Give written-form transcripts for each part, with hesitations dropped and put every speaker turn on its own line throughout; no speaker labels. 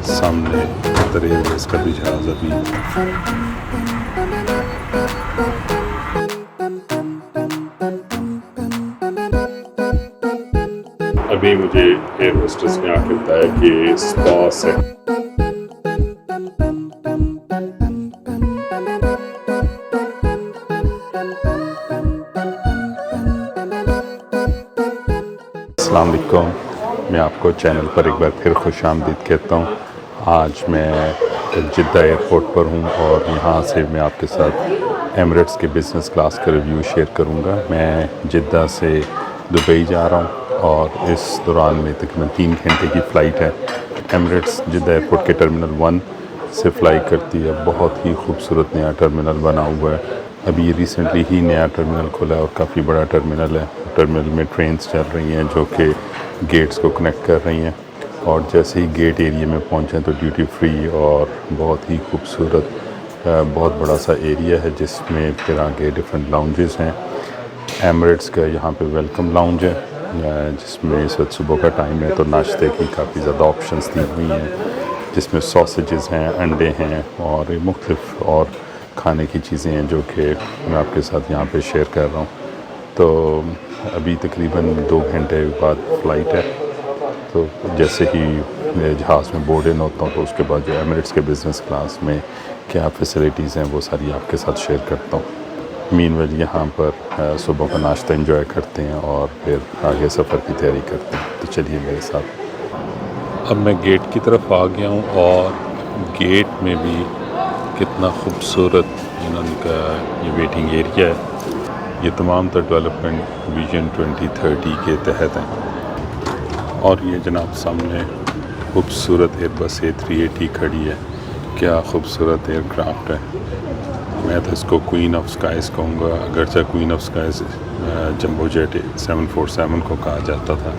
सामने दरिया इसका भी जहाज़ अभी मुझे एयर होस्टेस ने आके बताया कि स्पास है। अस्सलाम वालेकुम, मैं आपको चैनल पर एक बार फिर खुशामदीद कहता हूँ। आज मैं जिद्दा एयरपोर्ट पर हूँ और यहाँ से मैं आपके साथ एमिरेट्स के बिज़नेस क्लास का रिव्यू शेयर करूँगा। मैं जिद्दा से दुबई जा रहा हूँ और इस दौरान में तकरीबन 3 घंटे की फ़्लाइट है। एमिरेट्स जिद्दा एयरपोर्ट के टर्मिनल 1 से फ़्लाई करती है। बहुत ही खूबसूरत नया टर्मिनल बना हुआ है। अभी ये रिसेंटली ही नया टर्मिनल खुला है और काफ़ी बड़ा टर्मिनल है। टर्मिनल में ट्रेन्स चल रही हैं जो कि गेट्स को कनेक्ट कर रही हैं और जैसे ही गेट एरिया में पहुँचें तो ड्यूटी फ्री और बहुत ही खूबसूरत बहुत बड़ा सा एरिया है जिसमें फिर आगे डिफरेंट लाउंजेस हैं। एमिरेट्स का यहाँ पे वेलकम लाउंज है जिसमें इस वक्त सुबह का टाइम है तो नाश्ते की काफ़ी ज़्यादा ऑप्शंस दी हुई हैं जिसमें सॉसेजेस हैं, अंडे हैं और मुख्तलिफ और खाने की चीज़ें हैं जो कि मैं आपके साथ यहाँ पे शेयर कर रहा हूँ। तो अभी तकरीबन 2 घंटे बाद फ़्लाइट है तो जैसे ही जहाज़ में बोर्ड इन होता हूँ तो उसके बाद जो एमिरेट्स के बिज़नेस क्लास में क्या फैसिलिटीज़ हैं वो सारी आपके साथ शेयर करता हूँ। मीनवेल यहाँ पर सुबह का नाश्ता एंजॉय करते हैं और फिर आगे सफ़र की तैयारी करते हैं। तो चलिए मेरे साथ। अब मैं गेट की तरफ आ गया हूँ और गेट में भी कितना खूबसूरत इनका ये वेटिंग एरिया है। ये तमाम तो डेवलपमेंट विजन 2030 के तहत हैं और ये जनाब सामने खूबसूरत एयरबस A380 खड़ी है। क्या खूबसूरत एयरक्राफ्ट है। मैं तो इसको क्वीन ऑफ स्काइज़ कहूँगा, अगरचे queen of skies jumbo jet 747 को कहा जाता था,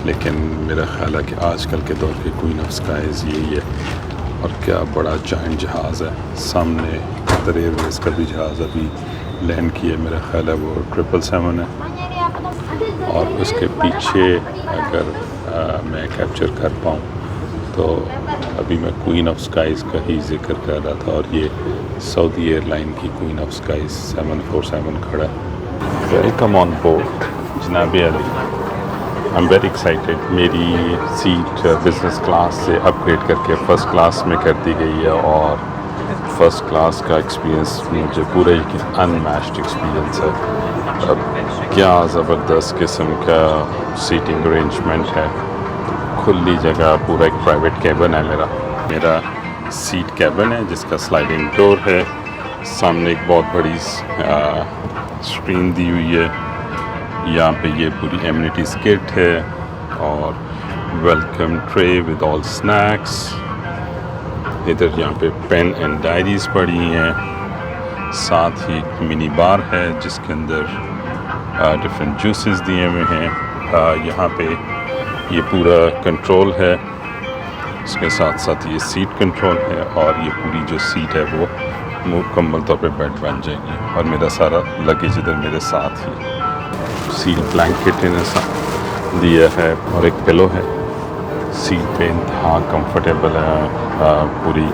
लेकिन मेरा ख़्याल है कि आजकल के दौर के क्वीन ऑफ स्काइज़ यही है। और क्या बड़ा जायंट जहाज़ है। सामने कतर एयरवेज़ का भी जहाज़ अभी लैंड किया, मेरा ख़्याल है वो 777 है। और उसके पीछे अगर मैं कैप्चर कर पाऊँ तो अभी मैं क्वीन ऑफ स्काइज़ का ही जिक्र कर रहा था और ये सऊदी एयरलाइन की क्वीन ऑफ स्काइज़ 747 खड़ा है। वेलकम ऑन बोर्ड जनाबे Ali. I am very excited. मेरी सीट बिज़नेस क्लास से अपग्रेड करके फ़र्स्ट क्लास में कर दी गई है और फ़र्स्ट क्लास का एक्सपीरियंस मुझे पूरा यकीन अनमैच्ड एक्सपीरियंस है। क्या ज़बरदस्त किस्म का सीटिंग अरेंजमेंट है, खुली जगह, पूरा एक प्राइवेट कैबिन है। मेरा सीट कैबिन है जिसका स्लाइडिंग डोर है। सामने एक बहुत बड़ी स्क्रीन दी हुई है। यहाँ पे ये पूरी एमिनिटीज़ किट है और welcome tray with all snacks. इधर यहाँ पे पेन एंड डायरीज़ पड़ी हैं। साथ ही मिनी बार है जिसके अंदर डिफरेंट जूसेस दिए हुए हैं। यहाँ पे ये पूरा कंट्रोल है, इसके साथ साथ ये सीट कंट्रोल है और ये पूरी जो सीट है वो मुकम्मल तौर पे बेड बन जाएगी। और मेरा सारा लगेज इधर मेरे साथ ही। सीट ब्लैंकेट इन्हें दिया है और एक पिलो है। सीट पे इंतहा कंफर्टेबल है, पूरी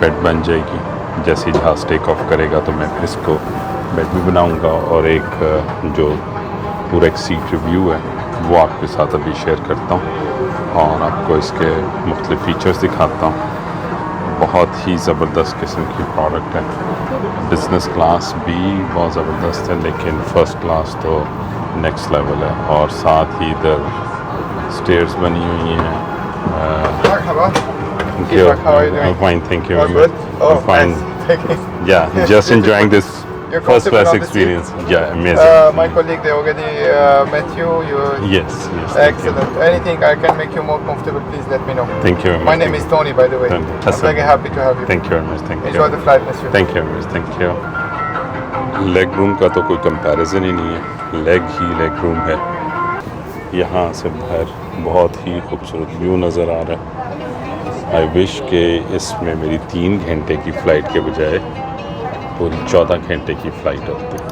बेड बन जाएगी। जैसे ही जहाज़ टेक ऑफ करेगा तो मैं फिर इसको बेड भी बनाऊंगा और एक जो पूरा एक सीट रिव्यू है वो आपके साथ अभी शेयर करता हूँ और आपको इसके मुख्तलिफ फ़ीचर्स दिखाता हूँ। बहुत ही ज़बरदस्त किस्म की प्रोडक्ट है। बिज़नेस क्लास भी बहुत ज़बरदस्त है लेकिन फ़र्स्ट क्लास तो नेक्स्ट लेवल है। और साथ ही इधर स्टेयर्स बनी हुई हैं। Thank you. I'm fine, thank you. I'm fine. Yeah, just enjoying this first class experience. Yeah, amazing.
My colleague, they already met you.
Yes.
Excellent. Anything I can make you more comfortable, please let me know.
Thank you very much.
My name is Tony, by the way.
Tony.
I'm very happy to have you.
Thank you very much. Thank you.
Enjoy the flight, monsieur.
Thank you very much. Thank you. Leg room का तो कोई comparison ही नहीं है, leg room है। यहाँ से बाहर बहुत ही खूबसूरत व्यू नज़र आ रहा है। आई विश के इसमें मेरी 3 घंटे की फ़्लाइट के बजाय पूरी 14 घंटे की फ़्लाइट होती है।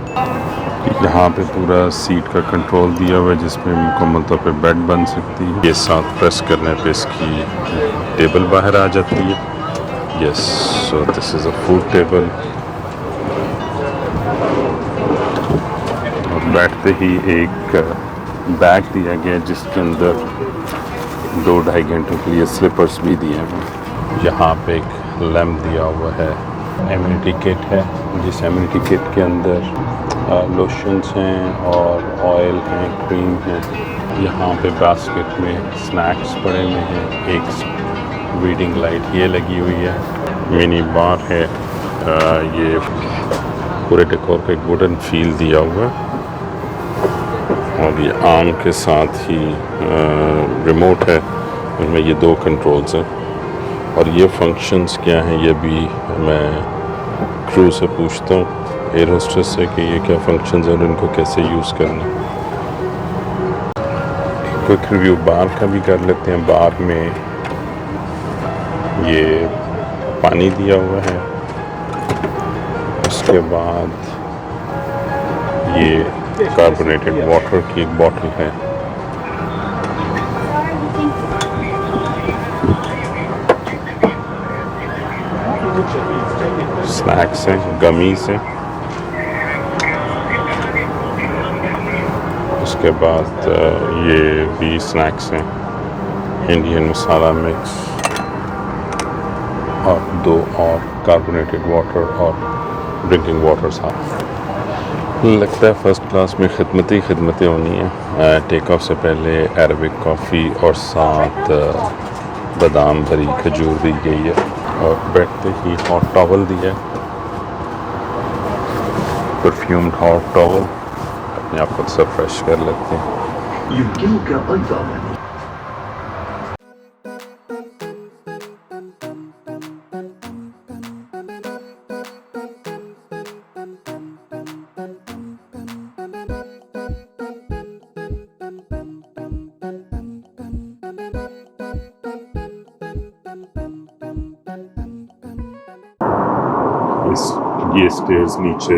यहाँ पे पूरा सीट का कंट्रोल दिया हुआ है जिसमें मुकम्मल तौर पे बेड बन सकती है। ये साथ प्रेस करने पे इसकी टेबल बाहर आ जाती है। Yes, so this is a food table. और बैठते ही एक बैग दिया गया जिसके अंदर 2-2.5 घंटों के लिए स्लीपर्स भी दिए हैं। यहाँ पे एक लैम्प दिया हुआ है। एमिनिटी किट है, जिस एमिनिटी किट के अंदर लोशंस हैं और ऑयल हैं, क्रीम है। यहाँ पे बास्केट में स्नैक्स पड़े हुए हैं। एक रीडिंग लाइट ये लगी हुई है। मिनी बार है। ये पूरे डेकोर पे एक वुडन फील दिया हुआ है और ये आर्म के साथ ही रिमोट है। इनमें ये 2 कंट्रोल्स हैं और ये फंक्शंस क्या हैं ये भी मैं क्रू से पूछता हूँ, एयर होस्टेस से, कि ये क्या फंक्शंस हैं और इनको कैसे यूज़ करना है। क्विक रिव्यू बार का भी कर लेते हैं। बार में ये पानी दिया हुआ है। उसके बाद ये कार्बोनेटेड वाटर की एक बॉटल है। स्नैक्स हैं, गमीज हैं। उसके बाद ये भी स्नैक्स हैं, इंडियन मसाला मिक्स और 2 और कार्बोनेटेड वाटर और ड्रिंकिंग वाटर साथ। लगता है फ़र्स्ट क्लास में खिदमतें होनी है। टेक ऑफ से पहले अरबिक कॉफ़ी और साथ बादाम भरी खजूर दी गई है और बैठते ही हॉट टॉवल दिया है, परफ्यूम्ड हॉट टॉवल। अपने आप को सब फ्रेश कर लेते हैं। ये स्टेयर्स नीचे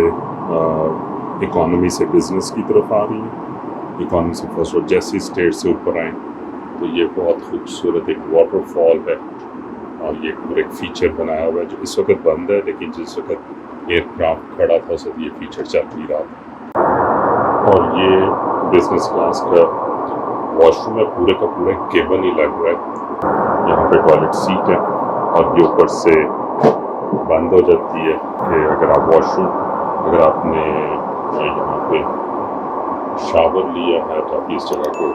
इकॉनमी से बिज़नेस की तरफ आ रही है। इकॉनमी से फर्स्ट और जैसे स्टेयर से ऊपर आए तो ये बहुत खूबसूरत एक वाटरफॉल है और ये पूरा एक फ़ीचर बनाया हुआ है जो इस वक्त बंद है, लेकिन जिस वक्त एयरक्राफ्ट खड़ा था उस वक्त ये फ़ीचर चल भी रहा था। और ये बिज़नेस क्लास का वॉशरूम है, पूरे का पूरा केबल ही लग रहा है। यहाँ पे टॉयलेट सीट है और ये ऊपर से बंद हो जाती है कि अगर आप अगर आपने यहाँ पे शावर लिया है तो आप इस जगह को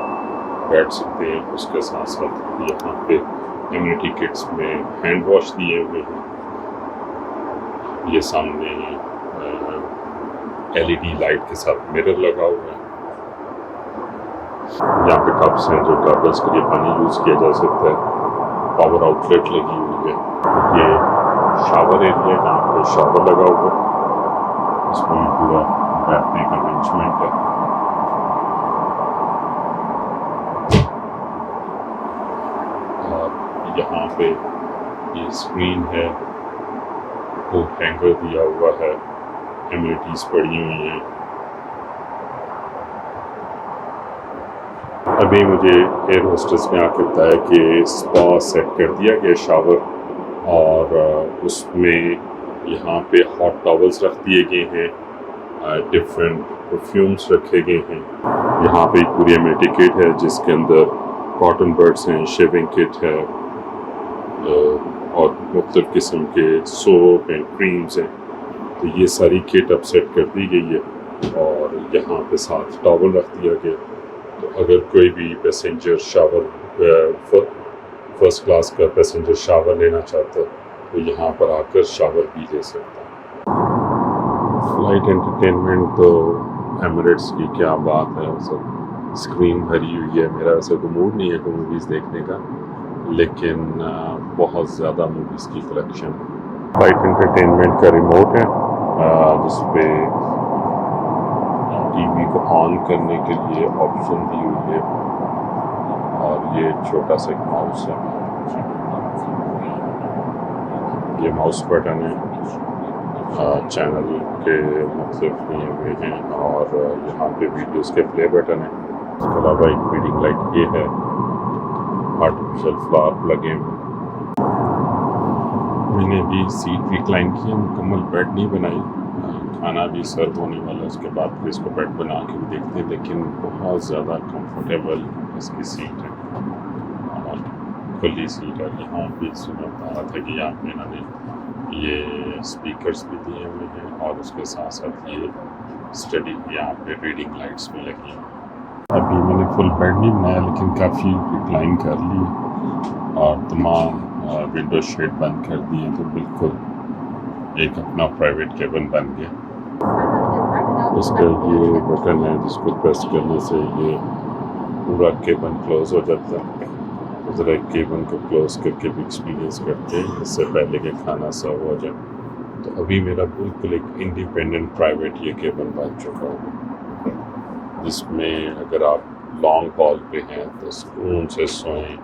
बैठ सकते हैं। उसके साथ साथ यहाँ पे एमिनिटी किट्स में हैंड वॉश दिए हुए हैं। ये सामने LED लाइट के साथ मिरर लगा हुआ है। यहाँ पे कप्स हैं जो टर्बल्स के लिए पानी यूज़ किया जा सकता है। पावर आउटलेट लगी हुई है। ये शावर एरिया जहाँ पे शावर लगा हुआ है, इसमें भी पूरा बैठने का अरेंजमेंट है। और यहाँ पे ये स्क्रीन है, कोट हैंगर दिया हुआ है, एमिनिटीज़ पड़ी हुई हैं। अभी मुझे एयर होस्टेस ने आके बताया कि स्पा सेट कर दिया गया शावर और उसमें यहाँ पे हॉट टॉवल्स रख दिए गए हैं, डिफरेंट परफ्यूम्स रखे गए हैं। यहाँ पे एक पूरी एमिनिटी किट है जिसके अंदर कॉटन बर्ड्स हैं, शेविंग किट है और मुख्तलिफ किस्म के सोप एंड क्रीम्स हैं। तो ये सारी किट अब सेट कर दी गई है और यहाँ पे साथ टॉवल रख दिया गया। तो अगर कोई भी पैसेंजर शावर फर्स्ट क्लास का पैसेंजर शावर लेना चाहता है तो यहाँ पर आकर शावर भी ले सकता है। फ्लाइट एंटरटेनमेंट तो एमिरेट्स की क्या बात है, सब स्क्रीन भरी हुई है। मेरा वैसे तो मूड नहीं है कोई मूवीज़ देखने का, लेकिन बहुत ज़्यादा मूवीज़ की कलेक्शन। फ्लाइट एंटरटेनमेंट का रिमोट है जिसपे टीवी को ऑन करने के लिए ऑप्शन दी हुई है और ये छोटा सा एक माउस है। ये माउस बटन है चैनल के मुख्तलिफ दिए हुए हैं और यहाँ पे वीडियोस के प्ले बटन है। इसके अलावा एक फीडिंग लाइट ये है, आर्टिफिशियल फ्लावर लगे हुए। मैंने भी सीट रिक्लाइन की है, मुकम्मल बेड नहीं बनाई। खाना भी सर्व होने वाला है, उसके बाद फिर इसको बेड बना के भी देखते हैं, लेकिन बहुत ज़्यादा कंफर्टेबल इसकी सीट है और खुली सीट है। यहाँ भी सुना बता रहा था कि यहाँ पे इन्होंने ये स्पीकर्स भी दिए हुए हैं और उसके साथ साथ ये स्टडी यहाँ पे रीडिंग लाइट्स भी लगी हैं। अभी मैंने फुल बेड नहीं बनाया, लेकिन काफ़ी रिक्लाइन कर ली और तमाम विंडो शेड बंद कर दिए, तो बिल्कुल एक अपना प्राइवेट केबिन बन गया। इसका ये बटन है जिसको प्रेस करने से ये पूरा केबिन क्लोज हो जाता है। ज़रा केबिन को क्लोज करके भी एक्सपीरियंस करते हैं इससे पहले कि खाना सर्व हो जाए। तो अभी मेरा बिल्कुल एक इंडिपेंडेंट प्राइवेट ये केबिन बन चुका है, जिसमें अगर आप लॉन्ग हॉल पे हैं तो सुकून से सोएं।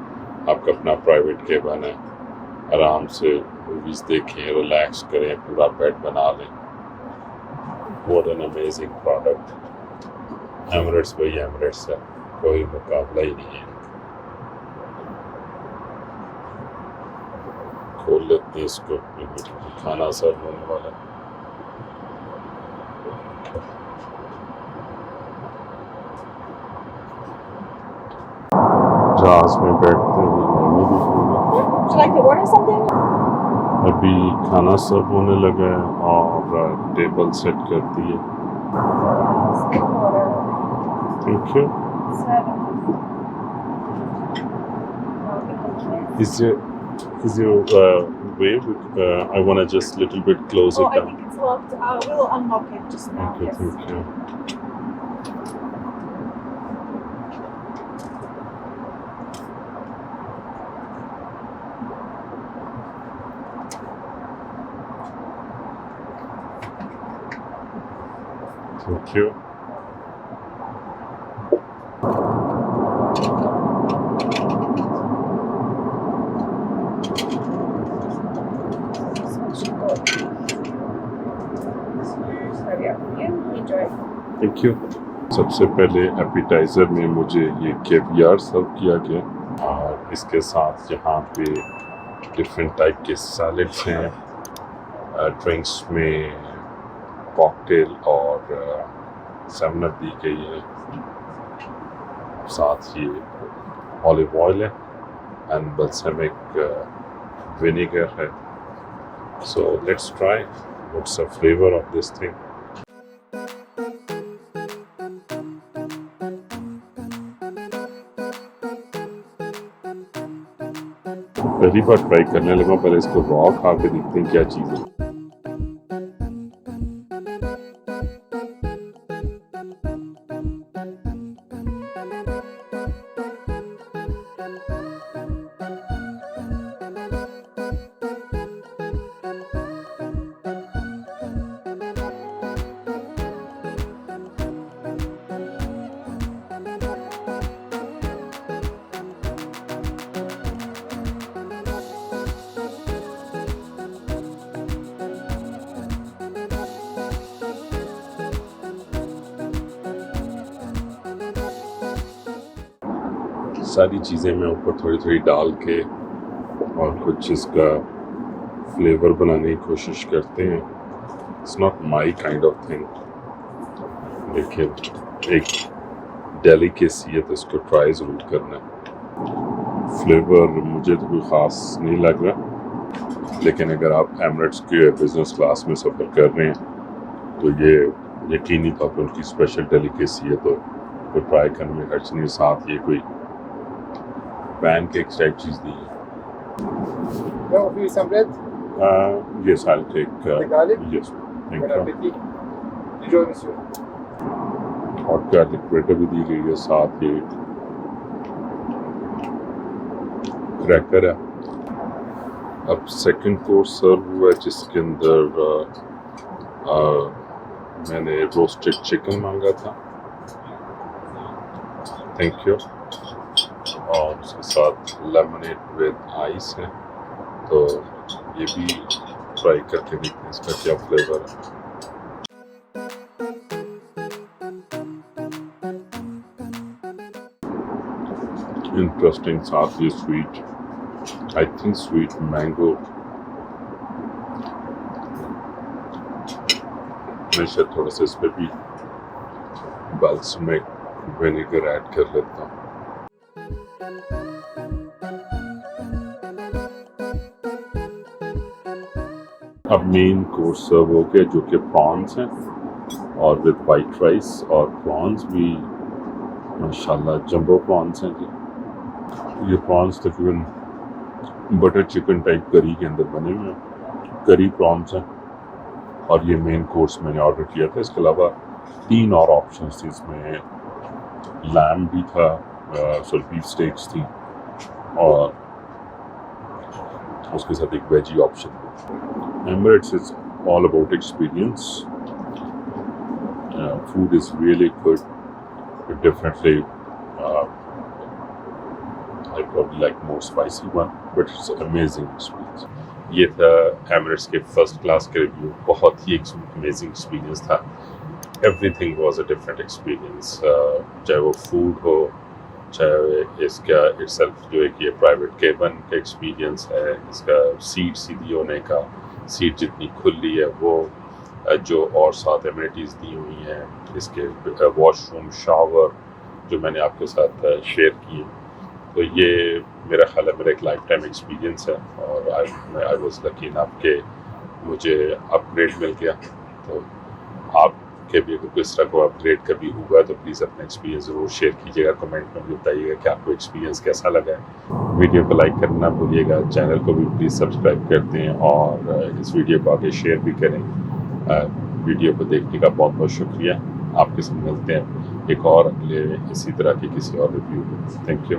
आपका अपना प्राइवेट केबिन है, आराम से मूवीज़ देखें, रिलैक्स करें, पूरा बेड बना लें। What an amazing product. Emirates भाई एमिरेट्स है, कोई मुकाबला ही नहीं है। खोल लेते हैं इसको, खाना सर्व होने वाला है। जहाज में बैठते हुए मैंने भी घूमा।
Would you like to order something?
अभी खाना सर्व होने लगा है और टेबल सेट कर दी है। Thank you. Is your way? I want to just little bit close
Oh,
it
I
down.
think it's locked. We will unlock it just now.
Okay,
Yes.
thank you. Thank you.
Enjoy.
Thank you. सबसे पहले appetiser में मुझे ये caviar सर्व किया गया और इसके साथ यहाँ पे डिफरेंट टाइप के सैलड्स हैं। ड्रिंक्स में कॉकटेल और 7 अप दी गई है, साथ ये ऑलिव ऑयल है एंड बल्समिक विनेगर है। So let's try what's the flavour of this thing. पहली बार ट्राई करने लगा, पहले इसको रॉ खा के देखते हैं क्या चीज़ है। सारी चीज़ें मैं ऊपर थोड़ी थोड़ी डाल के और कुछ इसका फ्लेवर बनाने की कोशिश करते हैं। It's not my kind of thing, लेकिन एक डेलिकेसी है तो इसको ट्राई ज़रूर करना है। फ्लेवर मुझे तो कोई ख़ास नहीं लग रहा, लेकिन अगर आप एमिरेट्स के बिज़नेस क्लास में सफ़र कर रहे हैं तो ये यकीनी तौर पर उनकी स्पेशल डेलिकेसी है, तो ट्राई करने में हर्ज नहीं। साथ ये कोई पैनकेक्स टाइप चीज़ दी है।
No, offer you some bread?
Yes, I'll take
The garlic?
yes, thank
Bon
you।
appétit. Enjoy, monsieur.
और गार्लिक ब्रेड भी दी गई है, साथ ये क्रैकर है। अब सेकंड कोर्स सर्व हुआ है जिसके अंदर मैंने रोस्टेड चिकन मांगा था। Thank you. और उसके साथ लेमनेड विद आइस है, तो ये भी ट्राई करके देखते हैं इसका क्या फ्लेवर है। इंटरेस्टिंग, साथ ये sweet, I think sweet mango, मैं शायद थोड़ा सा इस पे भी बाल्समिक विनेगर ऐड कर लेता हूँ। अब मेन कोर्स सर्व हो गया जो कि प्रॉन्स हैं और विद वाइट राइस, और प्रॉन्स भी माशाल्लाह जंबो प्रॉन्स हैं जी। ये प्रॉन्स तकरीबन बटर चिकन टाइप करी के अंदर बने हुए हैं, करी प्रॉन्स हैं। और ये मेन कोर्स मैंने ऑर्डर किया था। इसके अलावा 3 और ऑप्शंस थी इसमें, लैम भी था, बीफ स्टेक्स थी और उसके साथ एक वेजी ऑप्शन भी। Emirates is all about experience. Food is really good, but definitely I probably like more spicy one, but it's an amazing experience. ये था Emirates के फर्स्ट क्लास के रिव्यू। बहुत ही अमेजिंग एक्सपीरियंस था। Everything was a different experience. चाहे वो food हो, चाहे इसका itself जो है कि ये प्राइवेट केबिन का एक्सपीरियंस है, इसका सीट सीधी होने का, सीट जितनी खुली है वो, जो और साथ एमिनिटीज़ दी हुई हैं, इसके वॉशरूम, शावर जो मैंने आपके साथ शेयर किए, तो ये मेरा ख्याल है मेरा एक लाइफ टाइम एक्सपीरियंस है। और आई वॉज लकी इनफ के मुझे अपग्रेड मिल गया। तो आपके भी अगर किस तरह को अपग्रेड कभी हुआ तो प्लीज़ अपना एक्सपीरियंस ज़रूर शेयर कीजिएगा, कमेंट में बताइएगा कि आपको एक्सपीरियंस कैसा लगा है। वीडियो को लाइक करना ना भूलिएगा, चैनल को भी प्लीज़ सब्सक्राइब कर दें और इस वीडियो को आगे शेयर भी करें। वीडियो को देखने का बहुत बहुत शुक्रिया। आपके साथ मिलते हैं एक और अगले इसी तरह के किसी और रिव्यू में। Thank you.